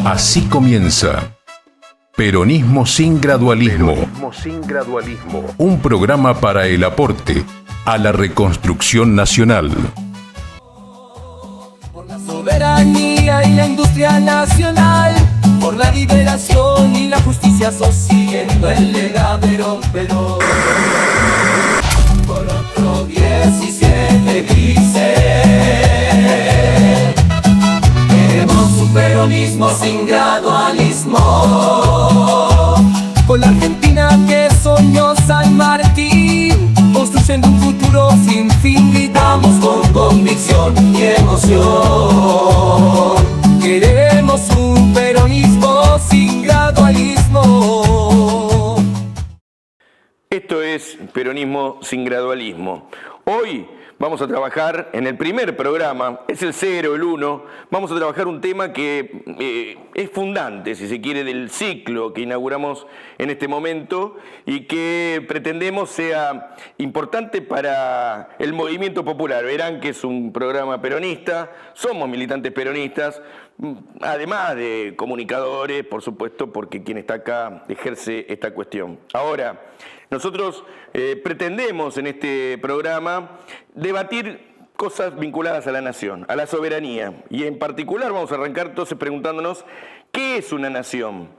Así comienza Peronismo sin gradualismo. Peronismo sin gradualismo. Un programa para el aporte a la reconstrucción nacional. Por la soberanía y la industria nacional, por la liberación y la justicia social, siguiendo el legado Perón. Por otro 17 dice: queremos un peronismo sin gradualismo. Con la Argentina que soñó San Martín, construyendo un futuro sin fin, gritamos con convicción y emoción. Queremos un peronismo sin gradualismo. Esto es Peronismo sin gradualismo. Hoy vamos a trabajar en el primer programa, es el 0, el 1, vamos a trabajar un tema que es fundante, si se quiere, del ciclo que inauguramos en este momento y que pretendemos sea importante para el movimiento popular. Verán que es un programa peronista, somos militantes peronistas, además de comunicadores, por supuesto, porque quien está acá ejerce esta cuestión. Ahora, nosotros pretendemos en este programa debatir cosas vinculadas a la nación, a la soberanía. Y en particular vamos a arrancar entonces preguntándonos ¿qué es una nación?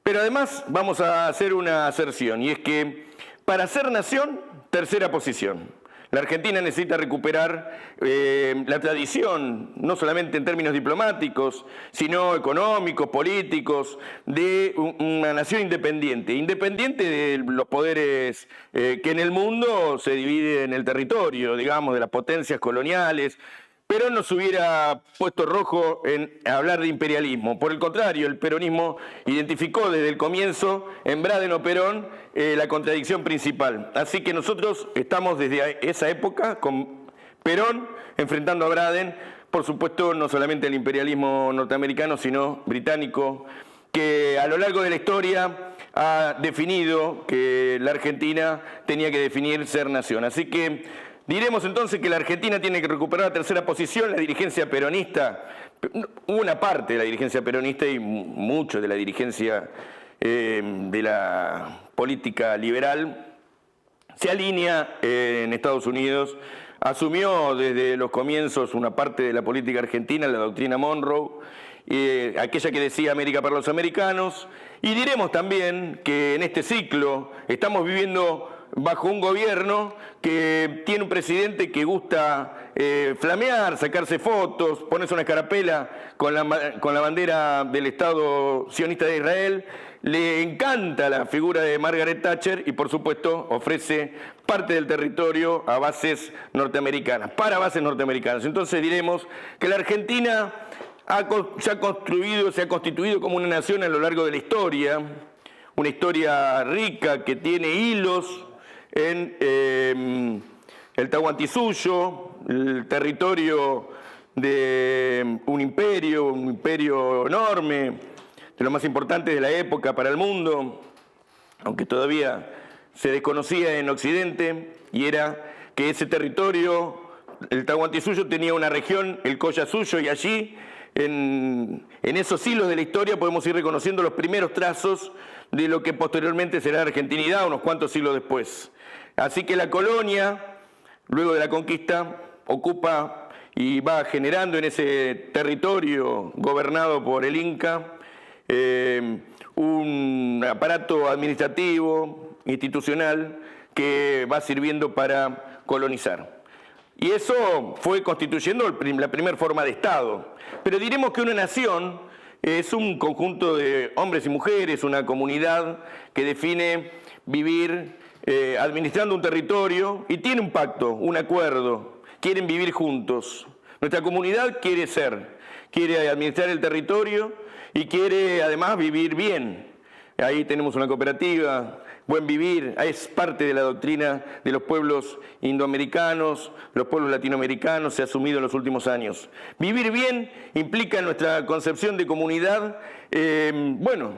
Pero además vamos a hacer una aserción, y es que para ser nación, tercera posición. La Argentina necesita recuperar la tradición, no solamente en términos diplomáticos, sino económicos, políticos, de una nación independiente de los poderes que en el mundo se dividen en el territorio, digamos, de las potencias coloniales. Perón nos hubiera puesto rojo en hablar de imperialismo. Por el contrario, el peronismo identificó desde el comienzo, en Braden o Perón, la contradicción principal. Así que nosotros estamos desde esa época con Perón enfrentando a Braden, por supuesto no solamente el imperialismo norteamericano, sino británico, que a lo largo de la historia ha definido que la Argentina tenía que definir ser nación. Así que diremos entonces que la Argentina tiene que recuperar la tercera posición. La dirigencia peronista, una parte de la dirigencia peronista y mucho de la dirigencia de la política liberal, se alinea en Estados Unidos, asumió desde los comienzos una parte de la política argentina, la doctrina Monroe, aquella que decía América para los americanos, y diremos también que en este ciclo estamos viviendo bajo un gobierno que tiene un presidente que gusta flamear, sacarse fotos, ponerse una escarapela con la bandera del Estado sionista de Israel. Le encanta la figura de Margaret Thatcher y, por supuesto, ofrece parte del territorio a bases norteamericanas, para bases norteamericanas. Entonces diremos que la Argentina se ha constituido como una nación a lo largo de la historia, una historia rica que tiene hilos en el Tahuantinsuyo, el territorio de un imperio enorme, de los más importantes de la época para el mundo, aunque todavía se desconocía en Occidente, y era que ese territorio, el Tahuantinsuyo, tenía una región, el Collasuyo, y allí, en esos hilos de la historia, podemos ir reconociendo los primeros trazos de lo que posteriormente será la argentinidad unos cuantos siglos después. Así que la colonia, luego de la conquista, ocupa y va generando en ese territorio gobernado por el Inca un aparato administrativo, institucional, que va sirviendo para colonizar. Y eso fue constituyendo la primera forma de Estado. Pero diremos que una nación es un conjunto de hombres y mujeres, una comunidad que define vivir administrando un territorio y tiene un pacto, un acuerdo, quieren vivir juntos. Nuestra comunidad quiere administrar el territorio y quiere además vivir bien. Ahí tenemos una cooperativa, Buen Vivir, es parte de la doctrina de los pueblos indoamericanos, los pueblos latinoamericanos, se ha asumido en los últimos años. Vivir bien implica en nuestra concepción de comunidad,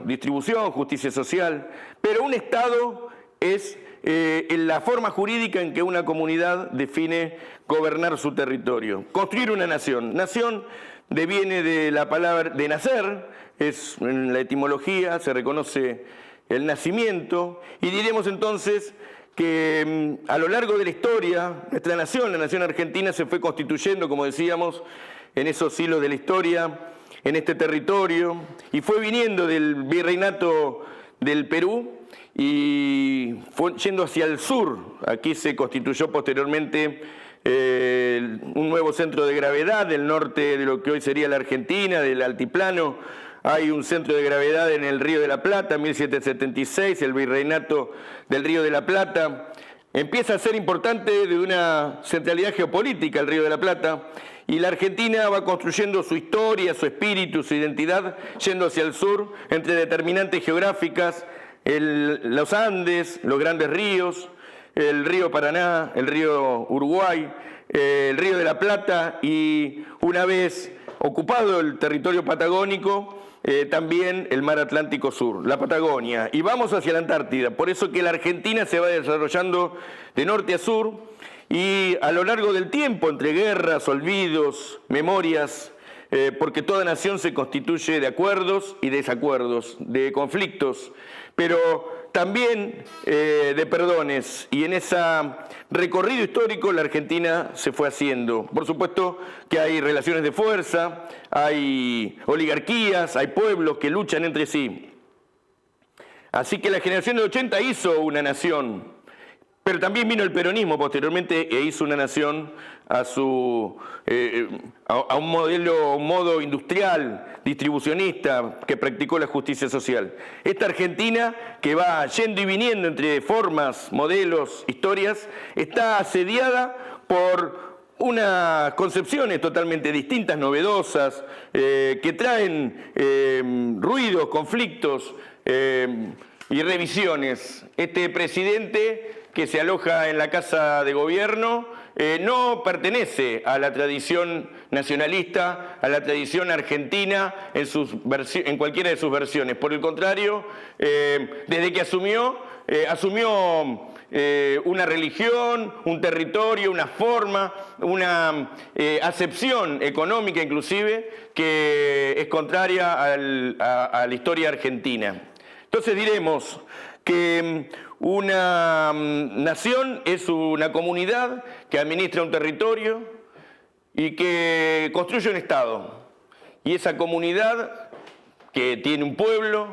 distribución, justicia social, pero un Estado es en la forma jurídica en que una comunidad define gobernar su territorio. Construir una nación. Nación deviene de la palabra de nacer, en la etimología se reconoce el nacimiento, y diremos entonces que a lo largo de la historia, nuestra nación, la nación argentina, se fue constituyendo, como decíamos, en esos hilos de la historia, en este territorio, y fue viniendo del virreinato del Perú y fue yendo hacia el sur. Aquí se constituyó posteriormente un nuevo centro de gravedad del norte de lo que hoy sería la Argentina, del altiplano. Hay un centro de gravedad en el Río de la Plata, en 1776, el virreinato del Río de la Plata. Empieza a ser importante de una centralidad geopolítica el Río de la Plata, y la Argentina va construyendo su historia, su espíritu, su identidad, yendo hacia el sur, entre determinantes geográficas, los Andes, los grandes ríos, el río Paraná, el río Uruguay, el Río de la Plata, y una vez ocupado el territorio patagónico, también el mar Atlántico Sur, la Patagonia, y vamos hacia la Antártida. Por eso que la Argentina se va desarrollando de norte a sur, y a lo largo del tiempo, entre guerras, olvidos, memorias, porque toda nación se constituye de acuerdos y desacuerdos, de conflictos, pero también de perdones, y en ese recorrido histórico la Argentina se fue haciendo. Por supuesto que hay relaciones de fuerza, hay oligarquías, hay pueblos que luchan entre sí. Así que la generación de 80 hizo una nación, pero también vino el peronismo posteriormente e hizo una nación a un modo industrial, distribucionista, que practicó la justicia social. Esta Argentina, que va yendo y viniendo entre formas, modelos, historias, está asediada por unas concepciones totalmente distintas, novedosas, que traen ruidos, conflictos y revisiones. Este presidente que se aloja en la Casa de Gobierno no pertenece a la tradición nacionalista, a la tradición argentina en cualquiera de sus versiones. Por el contrario, desde que asumió una religión, un territorio, una forma, una acepción económica inclusive, que es contraria a la historia argentina. Entonces diremos que una nación es una comunidad que administra un territorio y que construye un Estado. Y esa comunidad que tiene un pueblo,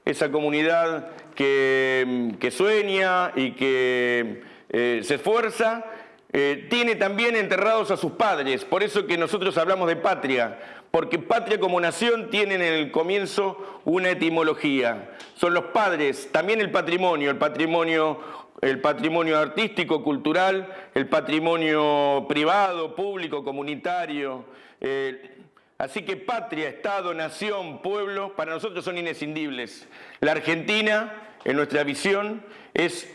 esa comunidad que sueña y que se esfuerza, tiene también enterrados a sus padres. Por eso que nosotros hablamos de patria, porque patria como nación tiene en el comienzo una etimología. Son los padres, también el patrimonio artístico, cultural, el patrimonio privado, público, comunitario. Así que patria, Estado, nación, pueblo, para nosotros son inescindibles. La Argentina, en nuestra visión, es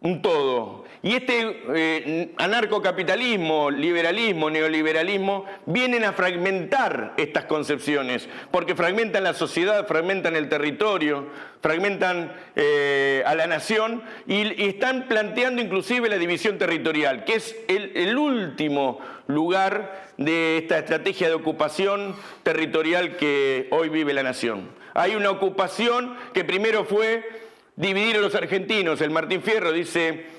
un todo. Y este anarcocapitalismo, liberalismo, neoliberalismo, vienen a fragmentar estas concepciones, porque fragmentan la sociedad, fragmentan el territorio, fragmentan a la nación y están planteando inclusive la división territorial, que es el último lugar de esta estrategia de ocupación territorial que hoy vive la nación. Hay una ocupación que primero fue dividir a los argentinos. El Martín Fierro dice,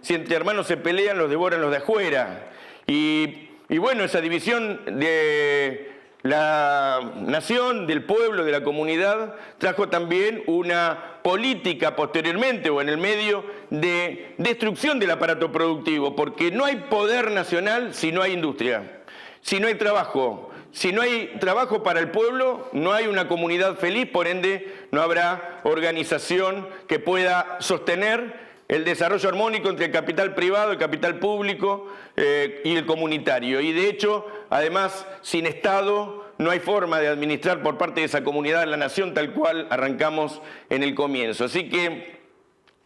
si entre hermanos se pelean, los devoran los de afuera. Y bueno, esa división de la nación, del pueblo, de la comunidad, trajo también una política posteriormente o en el medio de destrucción del aparato productivo, porque no hay poder nacional si no hay industria, si no hay trabajo. Si no hay trabajo para el pueblo, no hay una comunidad feliz, por ende no habrá organización que pueda sostener el desarrollo armónico entre el capital privado, el capital público y el comunitario. Y de hecho, además, sin Estado no hay forma de administrar por parte de esa comunidad la nación tal cual arrancamos en el comienzo. Así que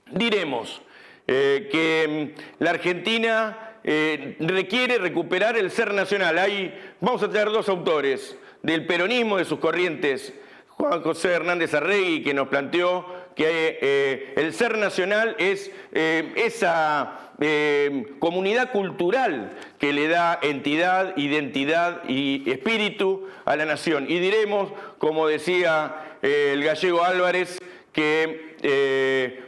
diremos que la Argentina requiere recuperar el ser nacional. Vamos a traer dos autores del peronismo, de sus corrientes. Juan José Hernández Arregui, que nos planteó que el ser nacional es esa comunidad cultural que le da entidad, identidad y espíritu a la nación. Y diremos, como decía el gallego Álvarez, que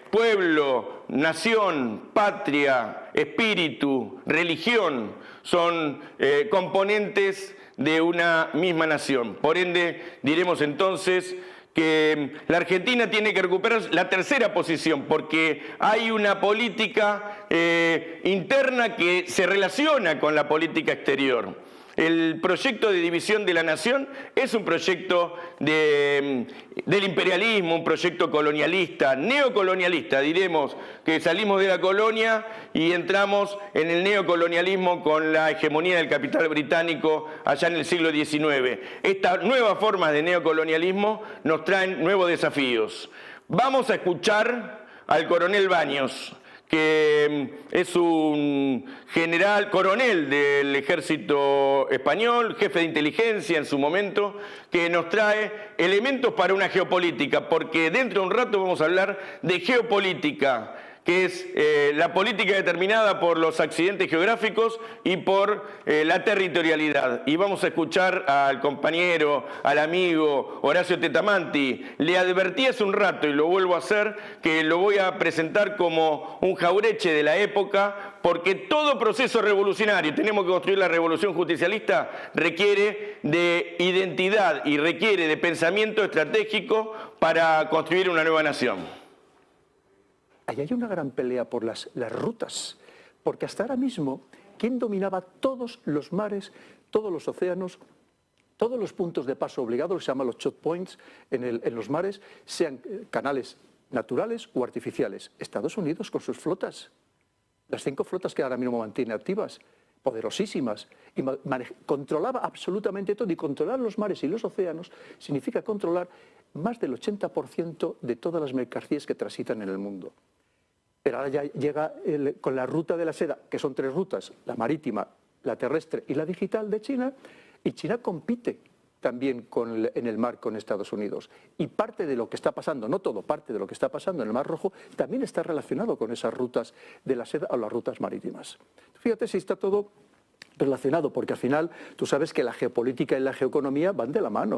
pueblo, nación, patria, espíritu, religión son componentes de una misma nación. Por ende, diremos entonces que la Argentina tiene que recuperar la tercera posición porque hay una política interna que se relaciona con la política exterior. El proyecto de división de la nación es un proyecto del imperialismo, un proyecto colonialista, neocolonialista. Diremos que salimos de la colonia y entramos en el neocolonialismo con la hegemonía del capital británico allá en el siglo XIX. Estas nuevas formas de neocolonialismo nos traen nuevos desafíos. Vamos a escuchar al coronel Baños, que es un general, coronel del ejército español, jefe de inteligencia en su momento, que nos trae elementos para una geopolítica, porque dentro de un rato vamos a hablar de geopolítica, que es la política determinada por los accidentes geográficos y por la territorialidad. Y vamos a escuchar al compañero, al amigo Horacio Tetamanti. Le advertí hace un rato, y lo vuelvo a hacer, que lo voy a presentar como un jaureche de la época, porque todo proceso revolucionario, tenemos que construir la revolución justicialista, requiere de identidad y requiere de pensamiento estratégico para construir una nueva nación. Ahí hay una gran pelea por las rutas, porque hasta ahora mismo, ¿quién dominaba todos los mares, todos los océanos, todos los puntos de paso obligados, se llaman los choke points en los mares, sean canales naturales o artificiales? Estados Unidos con sus flotas, las 5 flotas que ahora mismo mantiene activas, poderosísimas, y controlaba absolutamente todo, y controlar los mares y los océanos significa controlar más del 80% de todas las mercancías que transitan en el mundo. Pero ahora ya llega con la ruta de la seda, que son 3 rutas, la marítima, la terrestre y la digital de China, y China compite también en el mar con Estados Unidos. Y parte de lo que está pasando, no todo, parte de lo que está pasando en el Mar Rojo también está relacionado con esas rutas de la seda o las rutas marítimas. Fíjate si está todo relacionado, porque al final tú sabes que la geopolítica y la geoeconomía van de la mano.